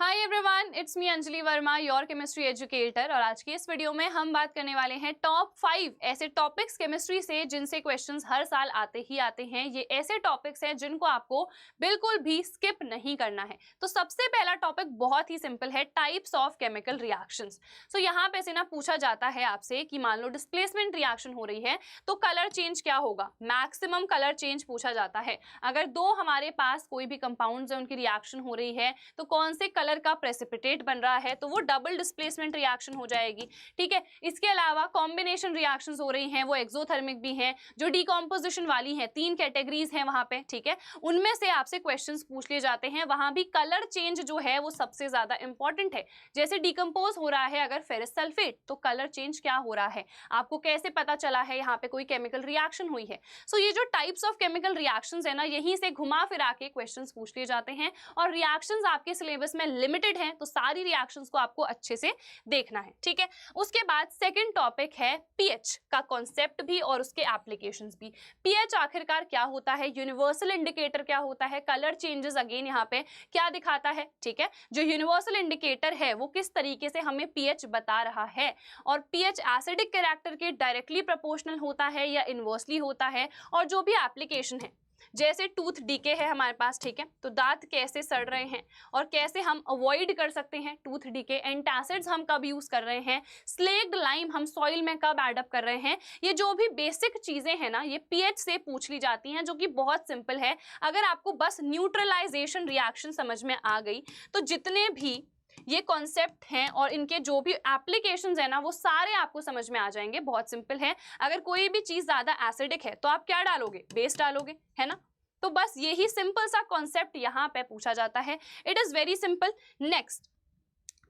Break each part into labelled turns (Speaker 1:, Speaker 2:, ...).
Speaker 1: Hi everyone, it's me Anjali Verma, your chemistry educator. और आज की इस वीडियो में हम बात करने वाले हैं टॉप 5 ऐसे टॉपिक्स केमिस्ट्री से जिनसे क्वेश्चंस हर साल आते ही आते हैं। ये ऐसे टॉपिक्स हैं जिनको आपको बिल्कुल भी स्किप नहीं करना है। तो सबसे पहला टॉपिक बहुत ही सिंपल है, टाइप्स ऑफ केमिकल रिएक्शंस। सो यहाँ पे से ना पूछा जाता है आपसे कि मान लो डिस्प्लेसमेंट रिएक्शन हो रही है तो कलर चेंज क्या होगा, मैक्सिमम कलर चेंज पूछा जाता है। अगर दो हमारे पास कोई भी कंपाउंड्स है, उनकी रिएक्शन हो रही है तो कौन से कलर का प्रेसिपिटेट बन रहा है, तो वो डबल डिस्प्लेसमेंट रिएक्शन हो जाएगी। ठीक है, इसके अलावा कॉम्बिनेशन रिएक्शंस हो रही हैं, वो एक्सोथर्मिक भी हैं, जो डिकॉम्पोजिशन वाली हैं, 3 कैटेगरीज हैं वहां पे। ठीक है, उनमें से आपसे क्वेश्चंस पूछ लिए जाते हैं। वहां भी कलर चेंज जो है वो सबसे ज्यादा इंपॉर्टेंट है। जैसे डिकम्पोज हो रहा है अगर फेरस सल्फेट, तो कलर चेंज क्या हो रहा है, आपको कैसे पता चला है यहाँ पे कोई केमिकल रिएक्शन हुई है। सो ये जो टाइप्स ऑफ केमिकल रिएक्शंस है ना, यहीं से घुमा फिरा के क्वेश्चंस पूछ लिए जाते हैं। और रिएक्शंस आपके सिलेबस में लिमिटेड हैं, तो सारी रिएक्शंस को आपको अच्छे से देखना है। ठीक है, उसके बाद सेकंड टॉपिक है पीएच का कॉन्सेप्ट भी और उसके एप्लीकेशंस भी। पीएच आखिरकार क्या होता है, यूनिवर्सल इंडिकेटर क्या होता है, कलर चेंजेस अगेन यहाँ पे क्या दिखाता है। ठीक है, जो यूनिवर्सल इंडिकेटर है वो किस तरीके से हमें पीएच बता रहा है, और पीएच एसिडिक कैरेक्टर के डायरेक्टली प्रोपोर्शनल होता है या इनवर्सली होता है। और जो भी एप्लीकेशन है, जैसे टूथ डीके है हमारे पास, ठीक है, तो दांत कैसे सड़ रहे हैं और कैसे हम अवॉइड कर सकते हैं टूथ डीके, एंटासिड्स हम कब यूज कर रहे हैं, स्लेग्ड लाइम हम सॉइल में कब एडअप कर रहे हैं, ये जो भी बेसिक चीजें हैं ना, ये पीएच से पूछ ली जाती हैं, जो कि बहुत सिंपल है। अगर आपको बस न्यूट्रलाइजेशन रिएक्शन समझ में आ गई तो जितने भी ये कॉन्सेप्ट हैं और इनके जो भी एप्लीकेशंस है ना, वो सारे आपको समझ में आ जाएंगे। बहुत सिंपल है। अगर कोई भी चीज ज्यादा एसिडिक है तो आप क्या डालोगे, बेस डालोगे, है ना। तो बस यही सिंपल सा कॉन्सेप्ट यहाँ पे पूछा जाता है। It is very simple. Next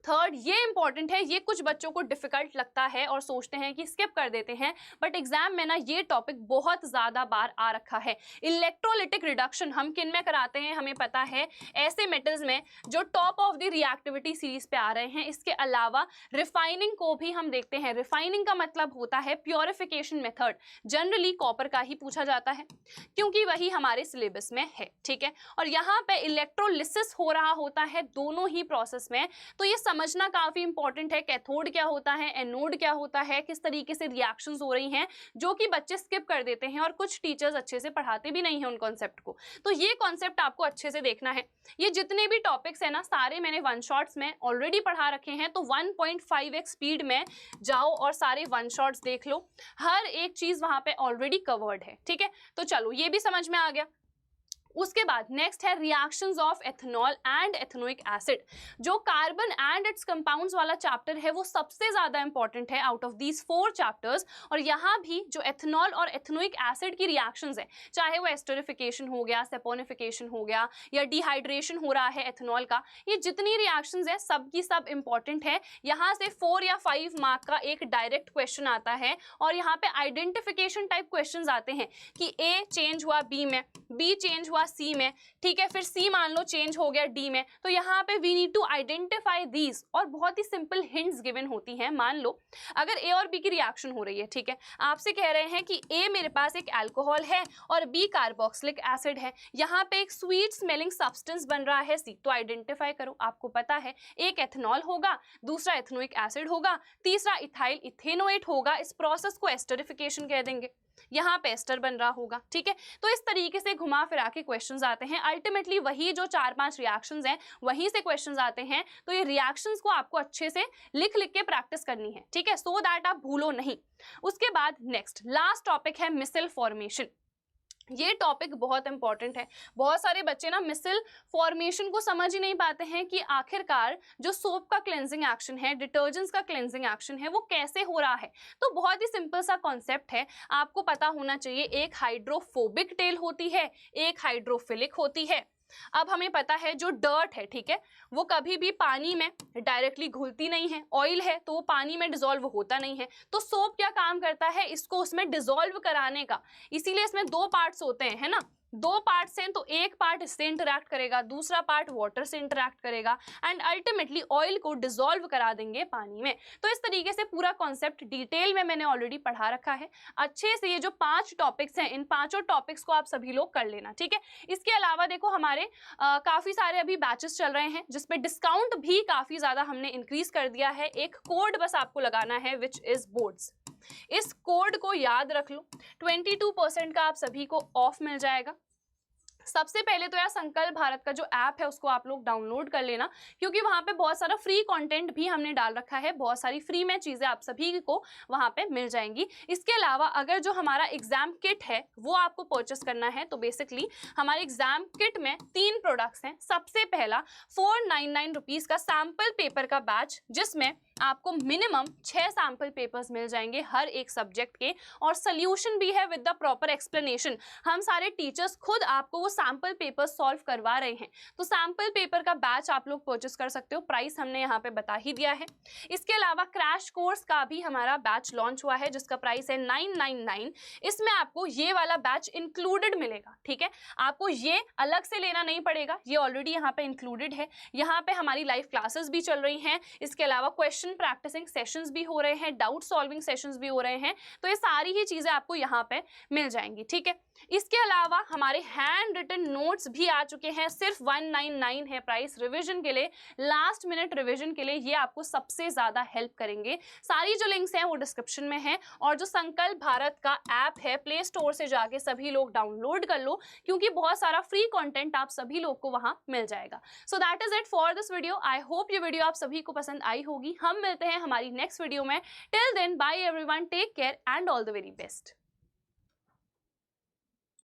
Speaker 1: third, ये इंपॉर्टेंट है, ये कुछ बच्चों को डिफिकल्ट लगता है और सोचते हैं कि स्किप कर देते हैं, बट एग्जाम में ना ये टॉपिक बहुत ज्यादा बार आ रखा है। इलेक्ट्रोलिटिक रिडक्शन हम किन में कराते हैं, हमें पता है, ऐसे मेटल्स में जो top of the reactivity series पे आ रहे हैं। इसके अलावा रिफाइनिंग को भी हम देखते हैं। रिफाइनिंग का मतलब होता है प्योरिफिकेशन मेथड। जनरली कॉपर का ही पूछा जाता है क्योंकि वही हमारे सिलेबस में है। ठीक है, और यहाँ पे इलेक्ट्रोलिसिस हो रहा होता है दोनों ही प्रोसेस में। तो ये समझना काफी इंपॉर्टेंट है, कैथोड क्या होता है, एनोड क्या होता है, किस तरीके से रिएक्शंस हो रही हैं, जो कि बच्चे स्किप कर देते हैं और कुछ टीचर्स अच्छे से पढ़ाते भी नहीं हैं उन कॉन्सेप्ट को। तो ये कॉन्सेप्ट आपको अच्छे से देखना है। ये जितने भी टॉपिक्स है ना, सारे मैंने वन शॉट्स में ऑलरेडी पढ़ा रखे हैं। तो 1.5x स्पीड में जाओ और सारे वन शॉट्स देख लो, हर एक चीज वहां पे ऑलरेडी कवर्ड है। ठीक है, तो चलो ये भी समझ में आ गया। उसके बाद नेक्स्ट है reactions of ethanol and ethanoic acid. जो कार्बन एंड इट्स कंपाउंड्स वाला चैप्टर है वो सबसे ज्यादा इंपॉर्टेंट है आउट ऑफ दीज 4 चैप्टर्स। और यहाँ भी जो एथेनॉल और एथेनोइक एसिड की रिएक्शंस है, चाहे वो एस्टरिफिकेशन हो गया, सेपोनिफिकेशन हो गया, या डिहाइड्रेशन हो रहा है एथेनॉल का, ये जितनी रिएक्शंस है सब की सब इंपॉर्टेंट है। यहाँ से 4 या 5 मार्क का एक डायरेक्ट क्वेश्चन आता है और यहाँ पे आइडेंटिफिकेशन टाइप क्वेश्चन आते हैं कि ए चेंज हुआ बी में, बी चेंज हुआ सी में, ठीक है, फिर सी मान लो चेंज हो गया डी में। तो यहाँ पे we need to identify these, और बहुत ही सिंपल हिंट्स गिवन होती हैं। मान लो अगर ए और बी की रिएक्शन हो रही है, ठीक है, आपसे कह रहे हैं कि ए मेरे पास एक अल्कोहल है और बी कार्बोक्सिलिक एसिड है, यहाँ पे एक स्वीट स्मेलिंग सब्सटेंस बन रहा है सी, तो आइडेंटिफाई करो। आपको पता है एक एथेनॉल होगा, दूसरा एथेनोइक एसिड होगा, तीसरा इथाइल इथेनोएट होगा। इस प्रोसेस को एस्टरिफिकेशन कह देंगे, यहाँ पे एस्टर बन रहा होगा। ठीक है, तो इस तरीके से घुमा फिरा के क्वेश्चंस आते हैं। अल्टीमेटली वही जो 4-5 रिएक्शंस हैं वहीं से क्वेश्चंस आते हैं। तो ये रिएक्शंस को आपको अच्छे से लिख लिख के प्रैक्टिस करनी है, ठीक है, सो दैट आप भूलो नहीं। उसके बाद नेक्स्ट लास्ट टॉपिक है मिसल फॉर्मेशन। ये टॉपिक बहुत इंपॉर्टेंट है। बहुत सारे बच्चे ना मिसल फॉर्मेशन को समझ ही नहीं पाते हैं कि आखिरकार जो सोप का क्लेंजिंग एक्शन है, डिटर्जेंट्स का क्लेंजिंग एक्शन है, वो कैसे हो रहा है। तो बहुत ही सिंपल सा कॉन्सेप्ट है, आपको पता होना चाहिए। एक हाइड्रोफोबिक टेल होती है, एक हाइड्रोफिलिक होती है। अब हमें पता है जो डर्ट है, ठीक है, वो कभी भी पानी में डायरेक्टली घुलती नहीं है। ऑयल है तो वो पानी में डिसॉल्व होता नहीं है। तो सोप क्या काम करता है, इसको उसमें डिसॉल्व कराने का। इसीलिए इसमें 2 पार्ट्स होते हैं, है ना, 2 पार्ट्स हैं तो एक पार्ट इससे इंटरैक्ट करेगा, दूसरा पार्ट वाटर से इंटरैक्ट करेगा एंड अल्टीमेटली ऑयल को डिसॉल्व करा देंगे पानी में। तो इस तरीके से पूरा कॉन्सेप्ट डिटेल में मैंने ऑलरेडी पढ़ा रखा है। अच्छे से ये जो 5 टॉपिक्स हैं, इन पांचों टॉपिक्स को आप सभी लोग कर लेना, ठीक है। इसके अलावा देखो हमारे काफी सारे अभी बैचेस चल रहे हैं जिसपे डिस्काउंट भी काफी ज्यादा हमने इंक्रीज कर दिया है। एक कोड बस आपको लगाना है विच इज बोर्ड्स। इस कोड को याद रख लो, 22% का आप सभी को ऑफ मिल जाएगा। सबसे पहले तो यार संकल्प भारत का जो ऐप है उसको आप लोग डाउनलोड कर लेना, क्योंकि वहां पे बहुत सारा फ्री कंटेंट भी हमने डाल रखा है, बहुत सारी फ्री में चीजें आप सभी को वहां पे मिल जाएंगी। इसके अलावा अगर जो हमारा एग्जाम किट है वो आपको परचेस करना है तो बेसिकली हमारे एग्जाम किट में 3 प्रोडक्ट्स हैं। सबसे पहला 499 रुपीज का सैंपल पेपर का बैच, जिसमें आपको मिनिमम 6 सैंपल पेपर्स मिल जाएंगे हर एक सब्जेक्ट के, और सोल्यूशन भी है विद द प्रॉपर एक्सप्लेनेशन। हम सारे टीचर्स खुद आपको वो सैंपल पेपर सॉल्व करवा रहे हैं। तो सैंपल पेपर का बैच आप लोग परचेस कर सकते हो, प्राइस हमने यहाँ पे बता ही दिया है। इसके अलावा क्रैश कोर्स का भी हमारा बैच लॉन्च हुआ है जिसका प्राइस है 999। इसमें आपको ये वाला बैच इंक्लूडेड मिलेगा, ठीक है। आपको ये अलग से लेना नहीं पड़ेगा, ये ऑलरेडी यहाँ पे इंक्लूडेड है। यहाँ पे हमारी लाइव क्लासेस भी चल रही हैं, इसके अलावा क्वेश्चन प्रैक्टिसिंग सेशंस भी हो रहे हैं, डाउट सॉल्विंग सेशंस भी हो रहे हैं। तो ये सारी ही चीजें आपको यहाँ पे मिल जाएंगी, ठीक है। इसके अलावा हमारे हैंड रिटन नोट्स भी आ चुके हैं, सिर्फ 199 है प्राइस रिवीजन के लिए, लास्ट मिनट रिवीजन के लिए। ये आपको सबसे ज्यादा हेल्प करेंगे। सारी जो लिंक्स हैं वो डिस्क्रिप्शन में है, और जो संकल्प भारत का ऐप है प्ले स्टोर से जाके सभी लोग डाउनलोड कर लो, क्योंकि बहुत सारा फ्री कंटेंट आप सभी लोग को वहां मिल जाएगा। So that is it for this video. I hope ये वीडियो आप सभी को पसंद आई होगी। हम मिलते हैं हमारी नेक्स्ट वीडियो में। Till then bye everyone, take care and all the very best.